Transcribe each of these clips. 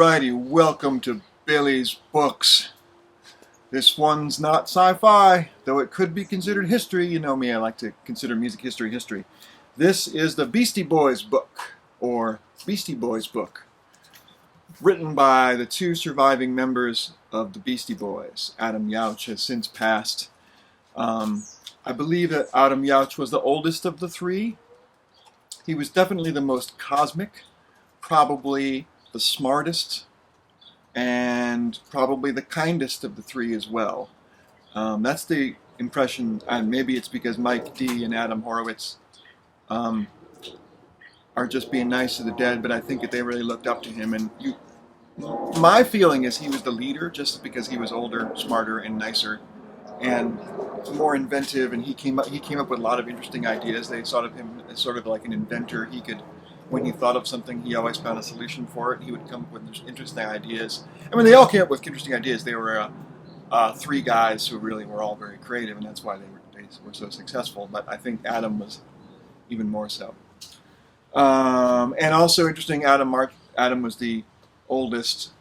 Alrighty, welcome to Billy's Books. This one's not sci-fi, though it could be considered history. You know me, I like to consider music history. This is the Beastie Boys book, or Beastie Boys book, written by the two surviving members of the Beastie Boys. Adam Yauch has since passed. I believe that Adam Yauch was the oldest of the three. He was definitely the most cosmic, probably the smartest, and probably the kindest of the three as well. That's the impression, and maybe it's because Mike D and Adam Horowitz are just being nice to the dead, but I think that they really looked up to him. And my feeling is he was the leader just because he was older, smarter, and nicer, and more inventive, and he came up with a lot of interesting ideas. They thought of him as sort of like an inventor. When he thought of something, he always found a solution for it. He would come up with interesting ideas. I mean, they all came up with interesting ideas. They were three guys who really were all very creative, and that's why they were so successful. But I think Adam was even more so. And also interesting, Adam was the oldest,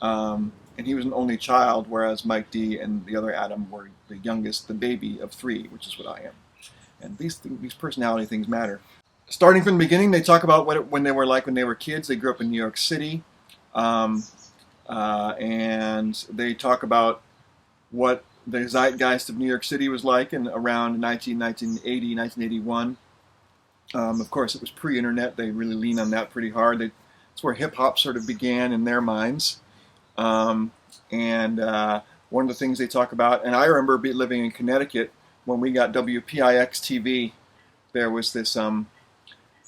and he was an only child, whereas Mike D and the other Adam were the youngest, the baby of three, which is what I am. And these personality things matter. Starting from the beginning, they talk about when they were like when they were kids. They grew up in New York City, and they talk about what the zeitgeist of New York City was like in around 1980, 1981. Of course, it was pre-internet. They really lean on that pretty hard. That's where hip-hop sort of began in their minds. And one of the things they talk about, and I remember living in Connecticut when we got WPIX TV, there was this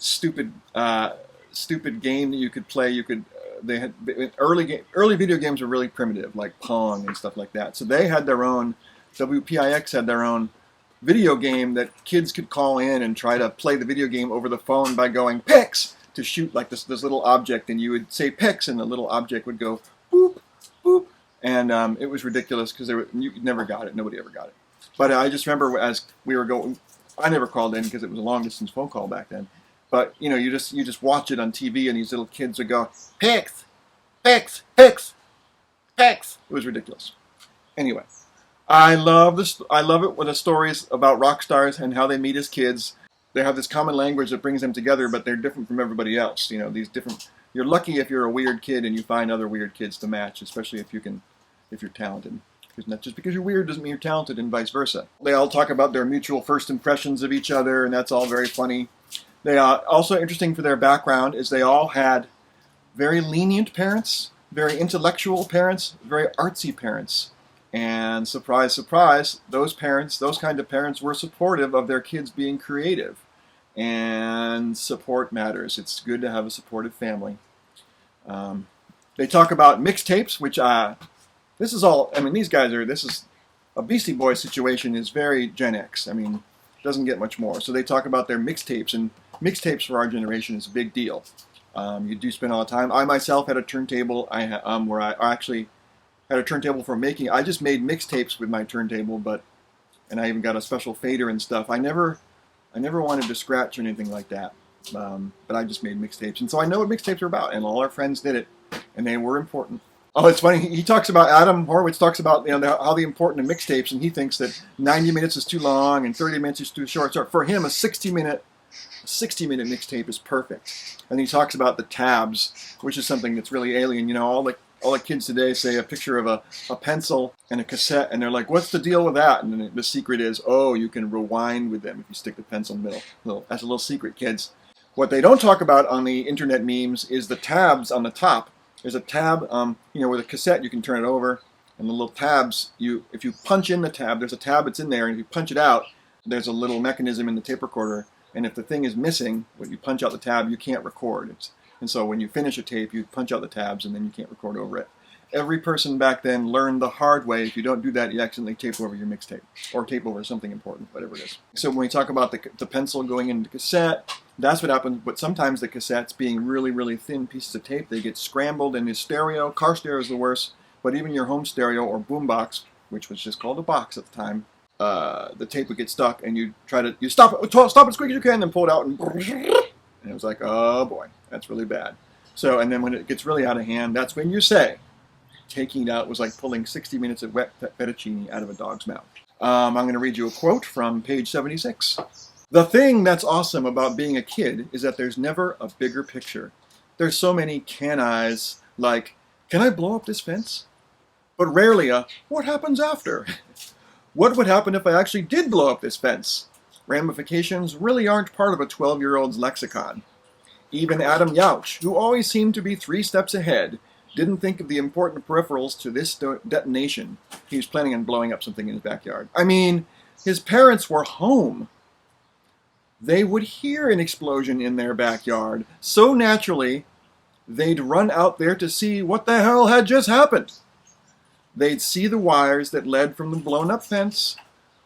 stupid game that you could play. They had early video games were really primitive, like Pong and stuff like that. So they had their own, WPIX had their own video game that kids could call in and try to play the video game over the phone by going PIX to shoot like this little object, and you would say PIX and the little object would go boop boop, and it was ridiculous because you never got it. Nobody ever got it. But I just remember as we were going, I never called in because it was a long distance phone call back then. But you know, you just watch it on TV, and these little kids would go PIX, PIX, PIX, PIX. It was ridiculous. Anyway, I love this. I love it when the stories about rock stars and how they meet as kids. They have this common language that brings them together, but they're different from everybody else. You know, these different. You're lucky if you're a weird kid and you find other weird kids to match, especially if you're talented. Because not just because you're weird doesn't mean you're talented, and vice versa. They all talk about their mutual first impressions of each other, and that's all very funny. They are also interesting for their background is they all had very lenient parents, very intellectual parents, very artsy parents. And surprise, surprise, those kind of parents were supportive of their kids being creative. And support matters. It's good to have a supportive family. They talk about mixtapes, which this is all, I mean, this is a Beastie Boys situation is very Gen X. I mean, it doesn't get much more. So they talk about their mixtapes, and mixtapes for our generation is a big deal. You do spend all the time. I myself had a turntable where I actually had a turntable for making. I just made mixtapes with my turntable, and I even got a special fader and stuff. I never wanted to scratch or anything like that, but I just made mixtapes, and so I know what mixtapes are about. And all our friends did it, and they were important. Oh, it's funny. He talks about Adam Horowitz talks about how the important of mixtapes, and he thinks that 90 minutes is too long and 30 minutes is too short. So for him, a 60-minute mixtape is perfect. And he talks about the tabs, which is something that's really alien. You know, all the kids today say a picture of a pencil and a cassette, and they're like, "What's the deal with that?" And then the secret is, oh, you can rewind with them if you stick the pencil in the middle. That's a little secret, kids. What they don't talk about on the internet memes is the tabs on the top. There's a tab, with a cassette you can turn it over, and the little tabs, if you punch in the tab, there's a tab that's in there, and if you punch it out, there's a little mechanism in the tape recorder, and if the thing is missing, when you punch out the tab, you can't record. And so when you finish a tape, you punch out the tabs, and then you can't record over it. Every person back then learned the hard way. If you don't do that, you accidentally tape over your mixtape, or tape over something important, whatever it is. So when we talk about the pencil going into the cassette, that's what happens. But sometimes the cassettes, being really, really thin pieces of tape, they get scrambled in the stereo. Car stereo is the worst, but even your home stereo or boombox, which was just called a box at the time, the tape would get stuck, and you stop it as quick as you can, and pull it out, and it was like, oh boy, that's really bad. So, and then when it gets really out of hand, that's when you say, taking it out was like pulling 60 minutes of wet fettuccine out of a dog's mouth. I'm going to read you a quote from page 76. The thing that's awesome about being a kid is that there's never a bigger picture. There's so many can I's, like, can I blow up this fence? But rarely a, what happens after? What would happen if I actually did blow up this fence? Ramifications really aren't part of a 12-year-old's lexicon. Even Adam Yauch, who always seemed to be 3 steps ahead, didn't think of the important peripherals to this detonation. He was planning on blowing up something in his backyard. I mean, his parents were home. They would hear an explosion in their backyard so naturally they'd run out there to see what the hell had just happened. They'd see the wires that led from the blown up fence,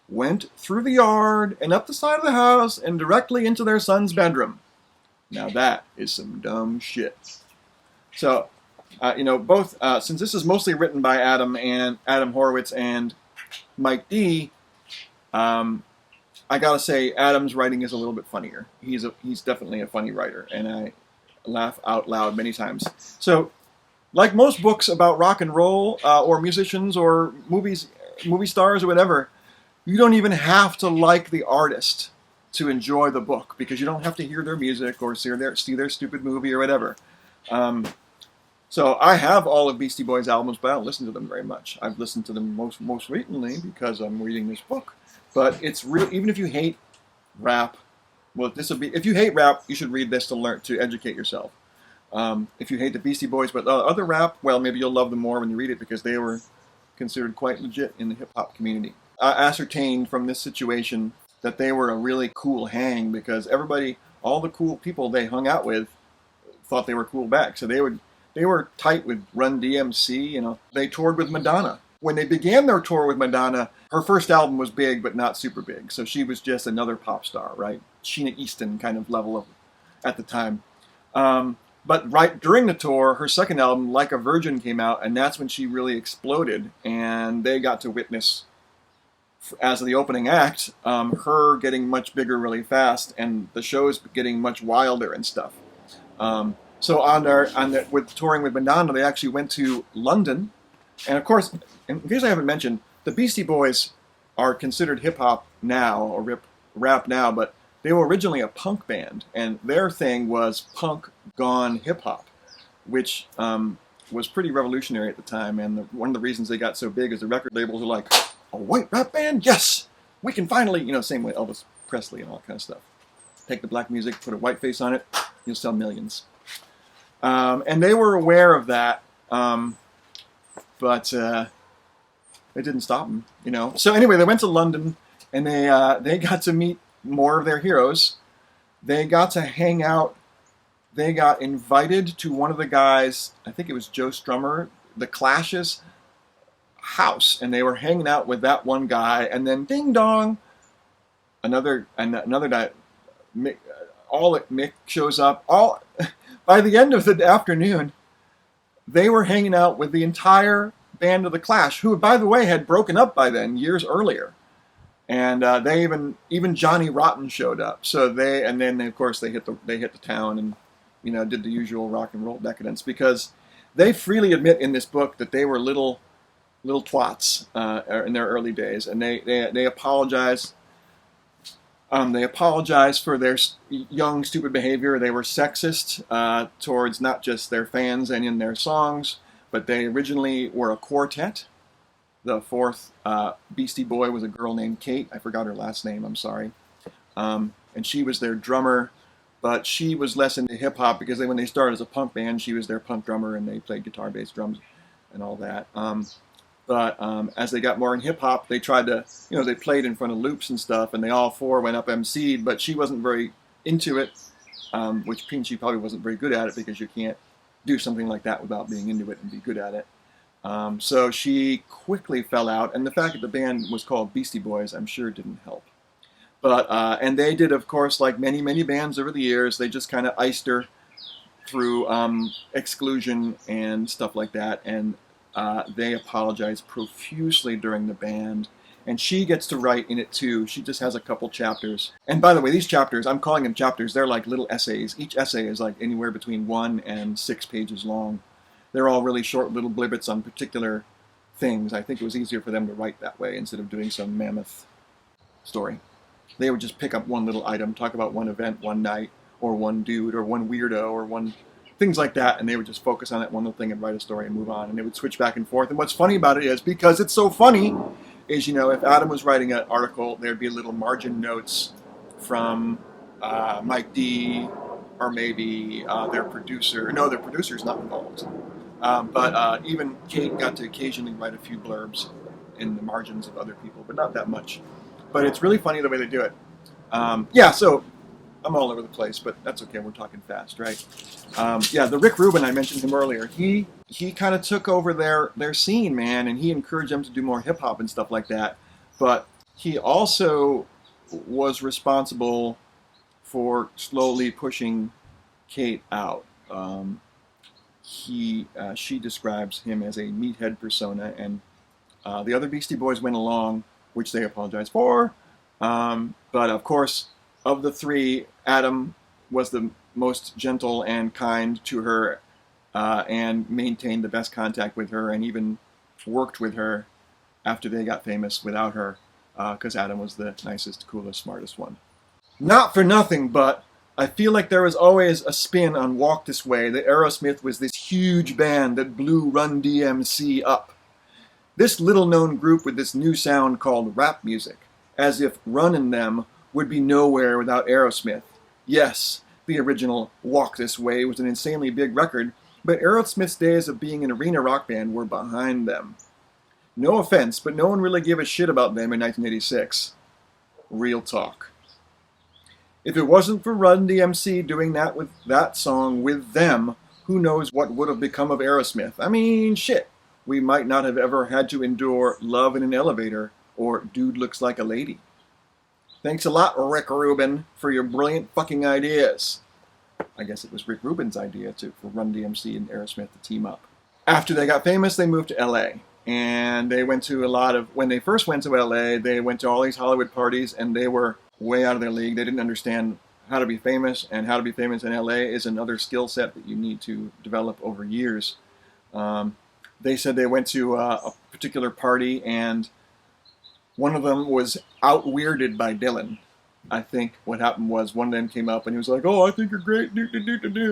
went through the yard and up the side of the house and directly into their son's bedroom. Now that is some dumb shit. So, both, since this is mostly written by Adam Horowitz and Mike D, I gotta say, Adam's writing is a little bit funnier. He's definitely a funny writer, and I laugh out loud many times. So, like most books about rock and roll, or musicians, or movie stars, or whatever, you don't even have to like the artist to enjoy the book, because you don't have to hear their music or see their stupid movie or whatever. So I have all of Beastie Boys albums, but I don't listen to them very much. I've listened to them most recently because I'm reading this book. But it's real. Even if you hate rap, if you hate rap, you should read this to educate yourself. If you hate the Beastie Boys, but other rap, well, maybe you'll love them more when you read it, because they were considered quite legit in the hip hop community. I ascertained from this situation that they were a really cool hang, because all the cool people they hung out with thought they were cool back. So they were tight with Run DMC. They toured with Madonna. When they began their tour with Madonna, her first album was big, but not super big. So she was just another pop star, right? Sheena Easton kind of level at the time. But right during the tour, her second album, Like a Virgin, came out, and that's when she really exploded. And they got to witness, as the opening act, her getting much bigger really fast, and the shows getting much wilder and stuff. So with touring with Madonna, they actually went to London. And of course, in case I haven't mentioned, the Beastie Boys are considered hip-hop now, or rap now, but they were originally a punk band, and their thing was punk gone hip-hop, which was pretty revolutionary at the time, and one of the reasons they got so big is the record labels were like, a white rap band? Yes! We can finally, same way Elvis Presley and all that kind of stuff. Take the black music, put a white face on it, you'll sell millions. And they were aware of that, but it didn't stop them, So anyway, they went to London, and they got to meet more of their heroes. They got to hang out. They got invited to one of the guys, I think it was Joe Strummer, the Clash's house, and they were hanging out with that one guy, and then ding dong, another guy, Mick shows up. By the end of the afternoon, they were hanging out with the entire band of the Clash, who, by the way, had broken up by then, years earlier. And they even Johnny Rotten showed up. So then of course they hit the town and did the usual rock and roll decadence, because they freely admit in this book that they were little twats in their early days, and they apologize. They apologize for their young, stupid behavior. They were sexist towards not just their fans and in their songs, but they originally were a quartet. The fourth Beastie Boy was a girl named Kate. I forgot her last name, I'm sorry. And she was their drummer, but she was less into hip-hop, because when they started as a punk band, she was their punk drummer, and they played guitar, bass, drums, and all that. But as they got more in hip-hop, they tried to, they played in front of loops and stuff, and they all four went up MC'd, but she wasn't very into it, which means she probably wasn't very good at it, because you can't do something like that without being into it and be good at it. So she quickly fell out, and the fact that the band was called Beastie Boys, I'm sure didn't help. But and they did, of course, like many bands over the years, they just kind of iced her through exclusion and stuff like that, and they apologized profusely during the band, And she gets to write in it too. She just has a couple chapters. And by the way, these chapters, I'm calling them chapters, they're like little essays. Each essay is like anywhere between 1 and 6 pages long. They're all really short little blibbits on particular things. I think it was easier for them to write that way instead of doing some mammoth story. They would just pick up one little item, talk about one event, one night, or one dude, or one weirdo, or one things like that, and they would just focus on that one little thing and write a story and move on. And they would switch back and forth. And what's funny about it is, because it's so funny, is, you know, if Adam was writing an article, there'd be little margin notes from Mike D, or maybe their producer. No, their producer's not involved. But even Kate got to occasionally write a few blurbs in the margins of other people, but not that much. But it's really funny the way they do it. Yeah, so I'm all over the place, but that's okay. We're talking fast, right? Yeah, the Rick Rubin, I mentioned him earlier. He kind of took over their scene, man, and he encouraged them to do more hip hop and stuff like that. But he also was responsible for slowly pushing Kate out. She describes him as a meathead persona, and the other Beastie Boys went along, which they apologized for. But of course, of the three, Adam was the most gentle and kind to her, and maintained the best contact with her, and even worked with her after they got famous without her, because Adam was the nicest, coolest, smartest one. Not for nothing, but I feel like there was always a spin on Walk This Way, that Aerosmith was this huge band that blew Run DMC up. This little-known group with this new sound called rap music, as if Run and them would be nowhere without Aerosmith. Yes, the original Walk This Way was an insanely big record, but Aerosmith's days of being an arena rock band were behind them. No offense, but no one really gave a shit about them in 1986. Real talk. If it wasn't for Run DMC doing that with that song with them, who knows what would have become of Aerosmith? I mean, shit. We might not have ever had to endure Love in an Elevator or Dude Looks Like a Lady. Thanks a lot, Rick Rubin, for your brilliant fucking ideas. I guess it was Rick Rubin's idea for Run DMC and Aerosmith to team up. After they got famous, they moved to LA. And they went to when they first went to LA, they went to all these Hollywood parties, and they were way out of their league. They didn't understand how to be famous, and how to be famous in LA is another skill set that you need to develop over years. They said they went to a particular party, and one of them was out-weirded by Dylan. I think what happened was one of them came up and he was like, "Oh, I think you're great, do."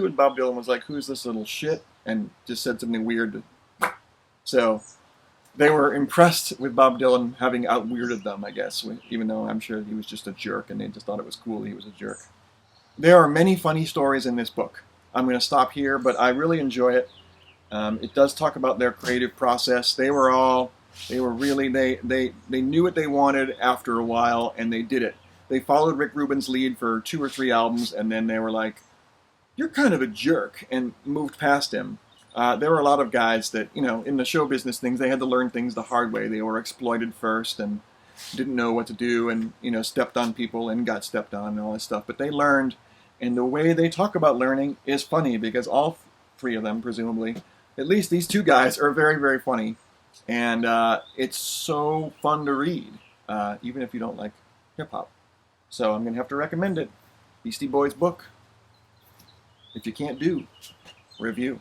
And Bob Dylan was like, "Who's this little shit?" And just said something weird. So they were impressed with Bob Dylan having out-weirded them, I guess, even though I'm sure he was just a jerk and they just thought it was cool he was a jerk. There are many funny stories in this book. I'm going to stop here, but I really enjoy it. It does talk about their creative process. They knew what they wanted after a while, and they did it. They followed Rick Rubin's lead for 2 or 3 albums, and then they were like, "You're kind of a jerk," and moved past him. There were a lot of guys that, in the show business things, they had to learn things the hard way. They were exploited first and didn't know what to do, and, stepped on people and got stepped on and all this stuff. But they learned, and the way they talk about learning is funny, because all 3 of them, presumably, at least these 2 guys, are very, very funny. And it's so fun to read, even if you don't like hip-hop. So I'm going to have to recommend it. Beastie Boys book. If you can't do, review.